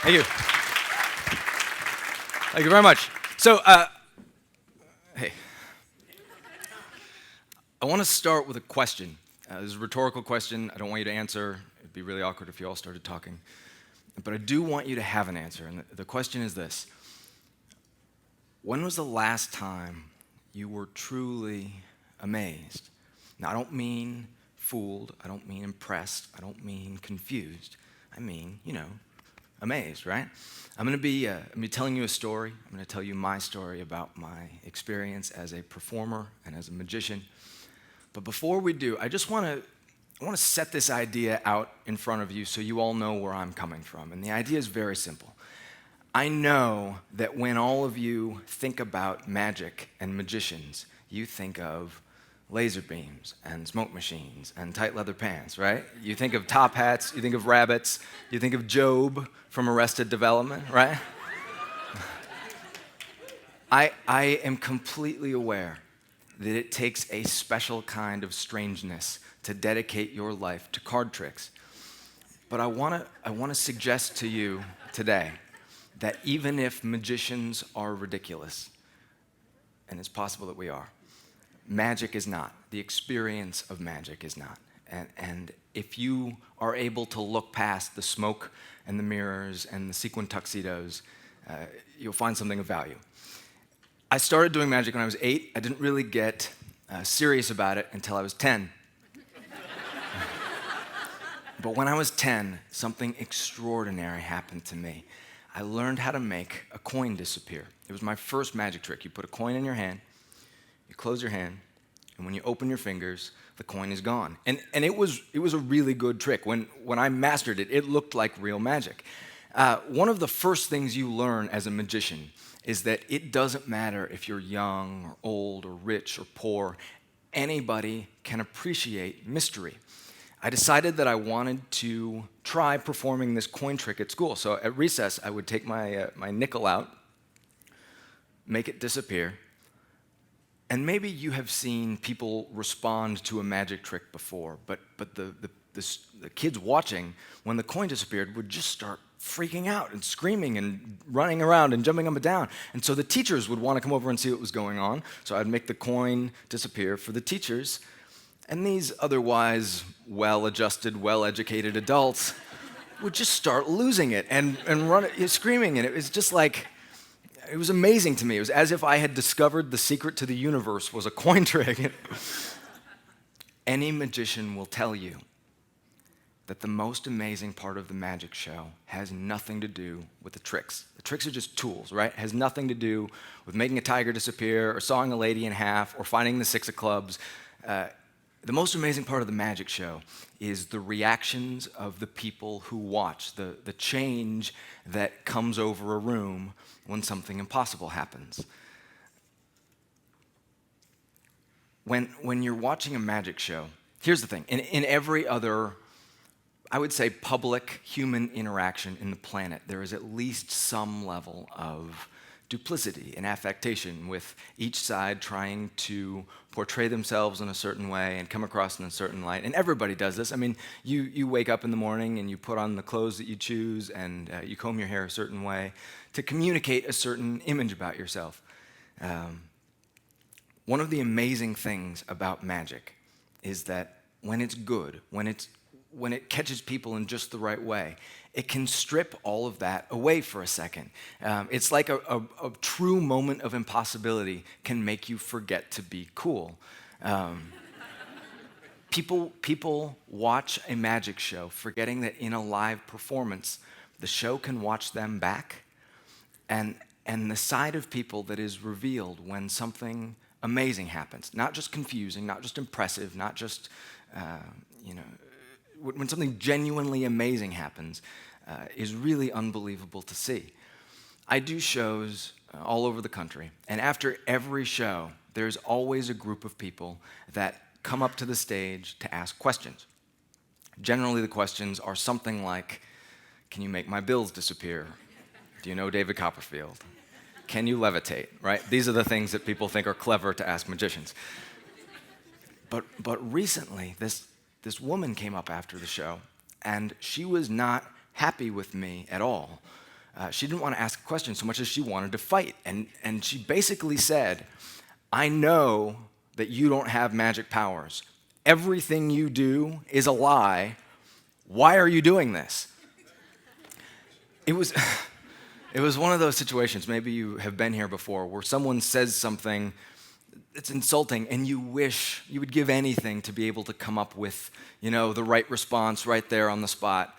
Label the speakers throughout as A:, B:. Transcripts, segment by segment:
A: Thank you. Thank you very much. So, hey, I want to start with a question. This is a rhetorical question. I don't want you to answer. It'd be really awkward if you all started talking. But I do want you to have an answer. And the question is this. When was the last time you were truly amazed? Now, I don't mean fooled. I don't mean impressed. I don't mean confused. I mean, amazed, right? I'm going to be telling you a story. I'm going to tell you my story about my experience as a performer and as a magician. But before we do, I want to set this idea out in front of you so you all know where I'm coming from. And the idea is very simple. I know that when all of you think about magic and magicians, you think of laser beams and smoke machines and tight leather pants, right? You think of top hats, you think of rabbits, you think of Job from Arrested Development, right? I am completely aware that it takes a special kind of strangeness to dedicate your life to card tricks. But I want to suggest to you today that even if magicians are ridiculous, and it's possible that we are, magic is not. The experience of magic is not. And if you are able to look past the smoke and the mirrors and the sequin tuxedos, you'll find something of value. I started doing magic when I was 8. I didn't really get serious about it until I was 10. But when I was 10, something extraordinary happened to me. I learned how to make a coin disappear. It was my first magic trick. You put a coin in your hand, you close your hand, and when you open your fingers, the coin is gone. And it was a really good trick. When I mastered it, it looked like real magic. One of the first things you learn as a magician is that it doesn't matter if you're young or old or rich or poor. Anybody can appreciate mystery. I decided that I wanted to try performing this coin trick at school. So at recess, I would take my nickel out, make it disappear, and maybe you have seen people respond to a magic trick before, but the kids watching, when the coin disappeared, would just start freaking out and screaming and running around and jumping up and down. And so the teachers would want to come over and see what was going on. So I'd make the coin disappear for the teachers. And these otherwise well-adjusted, well-educated adults would just start losing it and run screaming. And it was just like, it was amazing to me. It was as if I had discovered the secret to the universe was a coin trick. Any magician will tell you that the most amazing part of the magic show has nothing to do with the tricks. The tricks are just tools, right? It has nothing to do with making a tiger disappear or sawing a lady in half or finding the 6 of clubs. The most amazing part of the magic show is the reactions of the people who watch, the change that comes over a room when something impossible happens. When you're watching a magic show, here's the thing. In every other, I would say, public human interaction in the planet, there is at least some level of duplicity and affectation, with each side trying to portray themselves in a certain way and come across in a certain light. And everybody does this. I mean, you wake up in the morning and you put on the clothes that you choose and you comb your hair a certain way to communicate a certain image about yourself. One of the amazing things about magic is that when it's good, when it catches people in just the right way, it can strip all of that away for a second. It's like a true moment of impossibility can make you forget to be cool. People watch a magic show forgetting that in a live performance, the show can watch them back. And the side of people that is revealed when something amazing happens, not just confusing, not just impressive, not just, when something genuinely amazing happens, is really unbelievable to see. I do shows all over the country, and after every show, there's always a group of people that come up to the stage to ask questions. Generally, the questions are something like, can you make my bills disappear? Do you know David Copperfield? Can you levitate, right? These are the things that people think are clever to ask magicians. But recently, this woman came up after the show, and she was not happy with me at all. She didn't want to ask a question so much as she wanted to fight. And she basically said, I know that you don't have magic powers. Everything you do is a lie. Why are you doing this? It was one of those situations, maybe you have been here before, where someone says something that's insulting and you wish you would give anything to be able to come up with, the right response right there on the spot.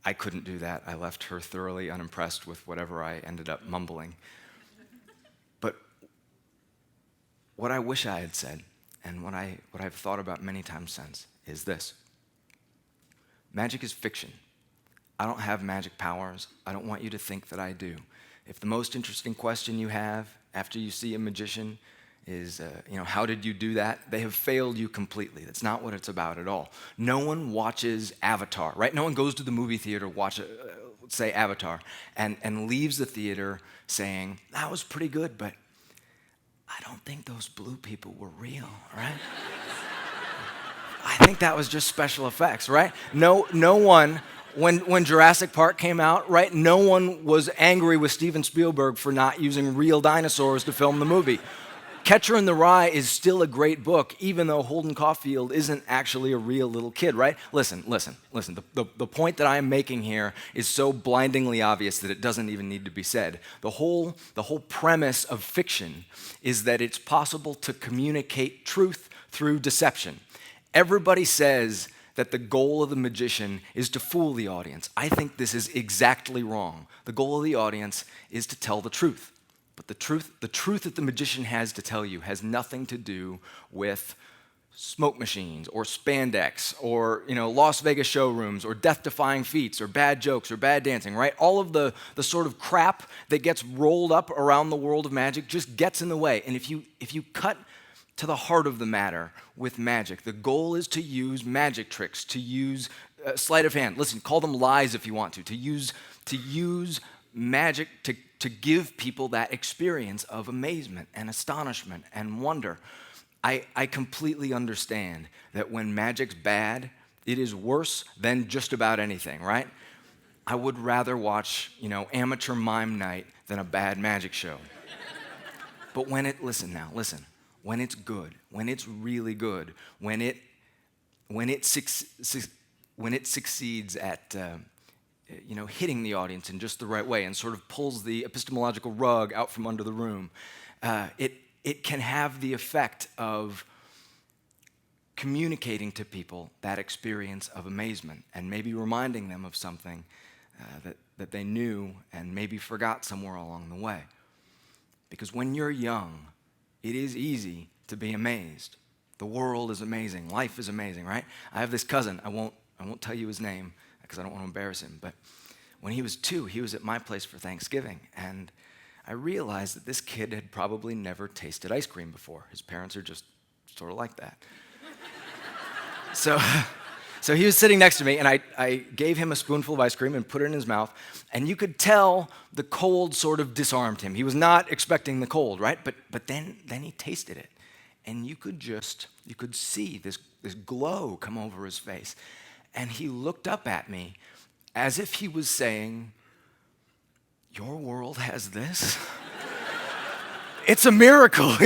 A: I couldn't do that. I left her thoroughly unimpressed with whatever I ended up mumbling. But what I wish I had said, and what I've thought about many times since, is this. Magic is fiction. I don't have magic powers. I don't want you to think that I do. If the most interesting question you have after you see a magician is, how did you do that? They have failed you completely. That's not what it's about at all. No one watches Avatar, right? No one goes to the movie theater to watch, say, Avatar, and leaves the theater saying, that was pretty good, but I don't think those blue people were real, right? I think that was just special effects, right? No one, when Jurassic Park came out, right, no one was angry with Steven Spielberg for not using real dinosaurs to film the movie. Catcher in the Rye is still a great book, even though Holden Caulfield isn't actually a real little kid, right? Listen. The point that I am making here is so blindingly obvious that it doesn't even need to be said. The whole premise of fiction is that it's possible to communicate truth through deception. Everybody says that the goal of the magician is to fool the audience. I think this is exactly wrong. The goal of the audience is to tell the truth. But the truth that the magician has to tell you has nothing to do with smoke machines or spandex or Las Vegas showrooms or death-defying feats or bad jokes or bad dancing, right? All of the sort of crap that gets rolled up around the world of magic just gets in the way. And if you cut to the heart of the matter with magic, the goal is to use magic tricks, to use sleight of hand. Listen, call them lies if you want to use magic to give people that experience of amazement and astonishment and wonder. I completely understand that when magic's bad, it is worse than just about anything, right? I would rather watch, amateur mime night than a bad magic show. But when it's good, when it's really good, when it succeeds at hitting the audience in just the right way and sort of pulls the epistemological rug out from under the room, it can have the effect of communicating to people that experience of amazement and maybe reminding them of something that they knew and maybe forgot somewhere along the way. Because when you're young, it is easy to be amazed. The world is amazing. Life is amazing, right? I have this cousin. I won't tell you his name because I don't want to embarrass him. But when he was 2, he was at my place for Thanksgiving. And I realized that this kid had probably never tasted ice cream before. His parents are just sort of like that. So he was sitting next to me, and I gave him a spoonful of ice cream and put it in his mouth. And you could tell the cold sort of disarmed him. He was not expecting the cold, right? But then he tasted it. And you could see this glow come over his face. And he looked up at me as if he was saying, "Your world has this? It's a miracle,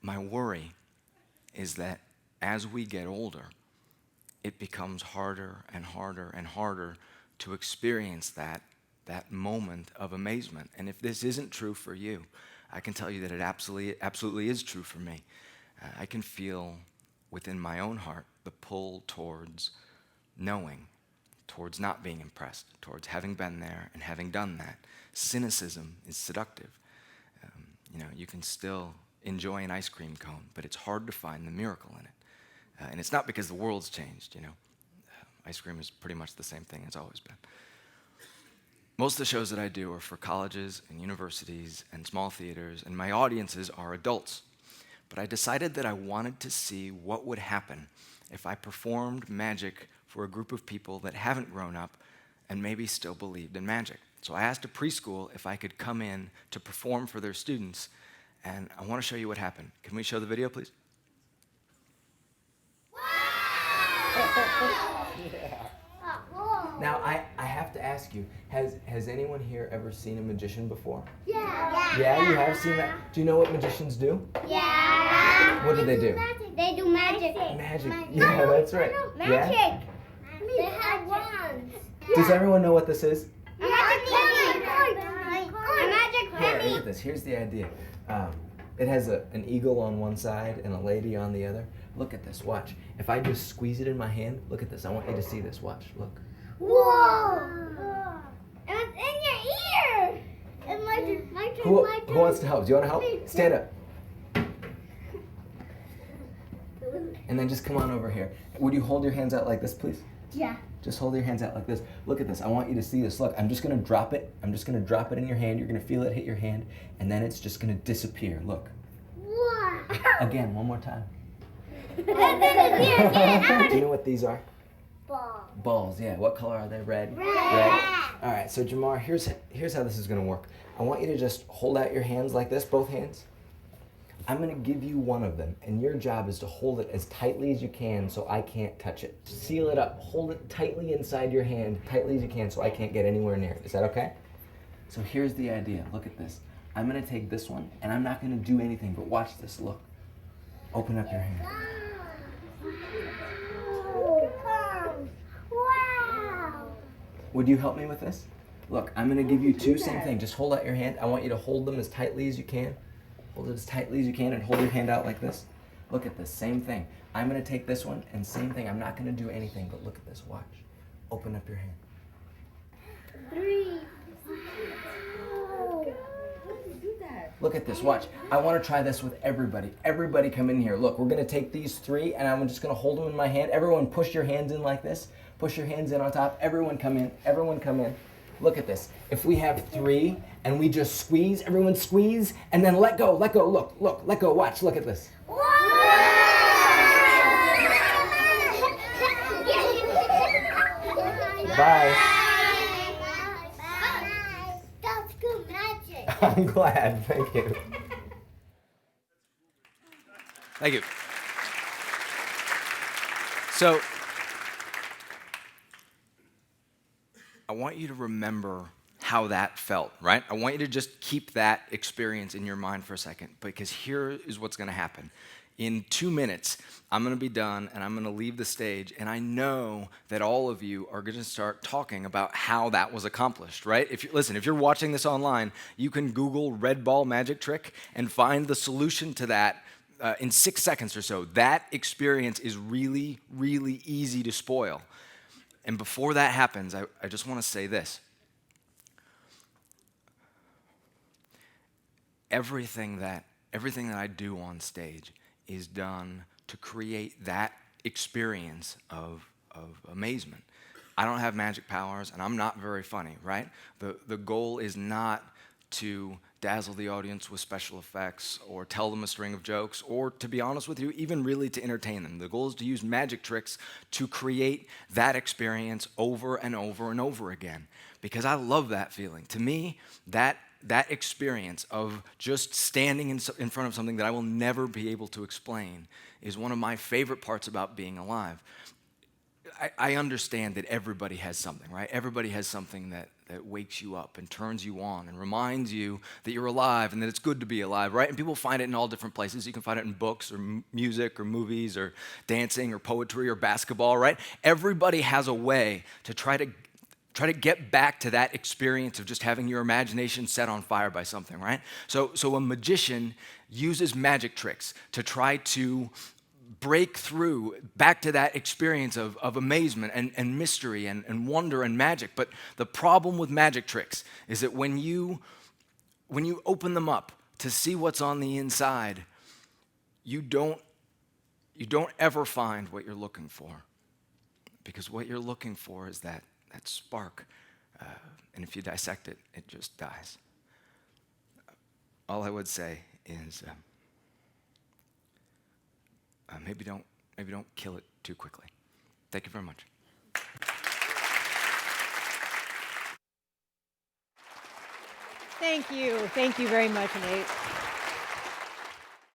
A: My worry is that as we get older, it becomes harder and harder and harder to experience that moment of amazement. And if this isn't true for you, I can tell you that it absolutely is true for me. I can feel within my own heart the pull towards knowing, towards not being impressed, towards having been there and having done that. Cynicism is seductive. You can still enjoy an ice cream cone, but it's hard to find the miracle in it. And it's not because the world's changed, Ice cream is pretty much the same thing it's always been. Most of the shows that I do are for colleges and universities and small theaters, and my audiences are adults. But I decided that I wanted to see what would happen if I performed magic for a group of people that haven't grown up and maybe still believed in magic. So I asked a preschool if I could come in to perform for their students, and I want to show you what happened. Can we show the video, please? Now, I have to ask you, has anyone here ever seen a magician before?
B: Yeah.
A: Yeah, you have seen that? Do you know what magicians do?
B: Yeah.
A: What do they do?
B: They do magic.
A: Magic. Yeah, that's right.
B: Magic.
A: Yeah?
B: They have wands.
A: Does everyone know what this is?
B: A magic penny. A magic
A: Here,
B: penny.
A: look at this. Here's the idea. It has an eagle on one side and a lady on the other. Look at this. Watch. If I just squeeze it in my hand, look at this. I want you to see this. Watch. Look.
B: Whoa! And it's in your ear. And my turn.
A: Who wants to help? Do you want to help? Stand up. And then just come on over here. Would you hold your hands out like this, please?
B: Yeah.
A: Just hold your hands out like this. Look at this. I want you to see this. Look, I'm just going to drop it. I'm just going to drop it in your hand. You're going to feel it hit your hand. And then it's just going to disappear. Look.
B: Wow.
A: Again, one more time.
B: Do
A: Do you know what these are?
B: Ball.
A: Balls, yeah. What color are they? Red?
B: Red.
A: All right, so Jamar, here's how this is going to work. I want you to just hold out your hands like this, both hands. I'm going to give you one of them, and your job is to hold it as tightly as you can so I can't touch it. Seal it up. Hold it tightly inside your hand, tightly as you can so I can't get anywhere near it. Is that okay? So here's the idea. Look at this. I'm going to take this one, and I'm not going to do anything, but watch this. Look. Open up your hand.
B: Wow.
A: Would you help me with this? Look, I'm going to give you two, same thing. Just hold out your hand. I want you to hold them as tightly as you can. Hold it as tightly as you can and hold your hand out like this. Look at this, same thing. I'm going to take this one and same thing. I'm not going to do anything, but look at this. Watch. Open up your hand.
B: 3.
A: Look at this, watch. I want to try this with everybody. Everybody come in here. Look, we're going to take these 3 and I'm just going to hold them in my hand. Everyone push your hands in like this. Push your hands in on top. Everyone come in. Everyone come in. Look at this. If we have 3 and we just squeeze, everyone squeeze, and then let go, let go, look, let go, watch, look at this. Bye.
B: That's good magic.
A: I'm glad, thank you.
C: Thank you. So, I want you to remember how that felt, right? I want you to just keep that experience in your mind for a second, because here is what's going to happen. In 2 minutes, I'm going to be done and I'm going to leave the stage, and I know that all of you are going to start talking about how that was accomplished, right? If you're watching this online, you can Google red ball magic trick and find the solution to that in 6 seconds or so. That experience is really, really easy to spoil. And before that happens, I just want to say this. Everything that I do on stage is done to create that experience of amazement. I don't have magic powers, and I'm not very funny, right? The goal is not to dazzle the audience with special effects or tell them a string of jokes or, to be honest with you, even really to entertain them. The goal is to use magic tricks to create that experience over and over and over again, because I love that feeling. To me, that experience of just standing in front of something that I will never be able to explain is one of my favorite parts about being alive. I understand that everybody has something, right? Everybody has something that wakes you up and turns you on and reminds you that you're alive and that it's good to be alive, right? And people find it in all different places. You can find it in books or music or movies or dancing or poetry or basketball, right? Everybody has a way to try to get back to that experience of just having your imagination set on fire by something, right? So a magician uses magic tricks to try to break through back to that experience of amazement and mystery and wonder and magic. But the problem with magic tricks is that when you open them up to see what's on the inside, you don't ever find what you're looking for, because what you're looking for is that spark, and if you dissect it, it just dies. All I would say is maybe don't kill it too quickly. Thank you very much.
D: Thank you very much, Nate.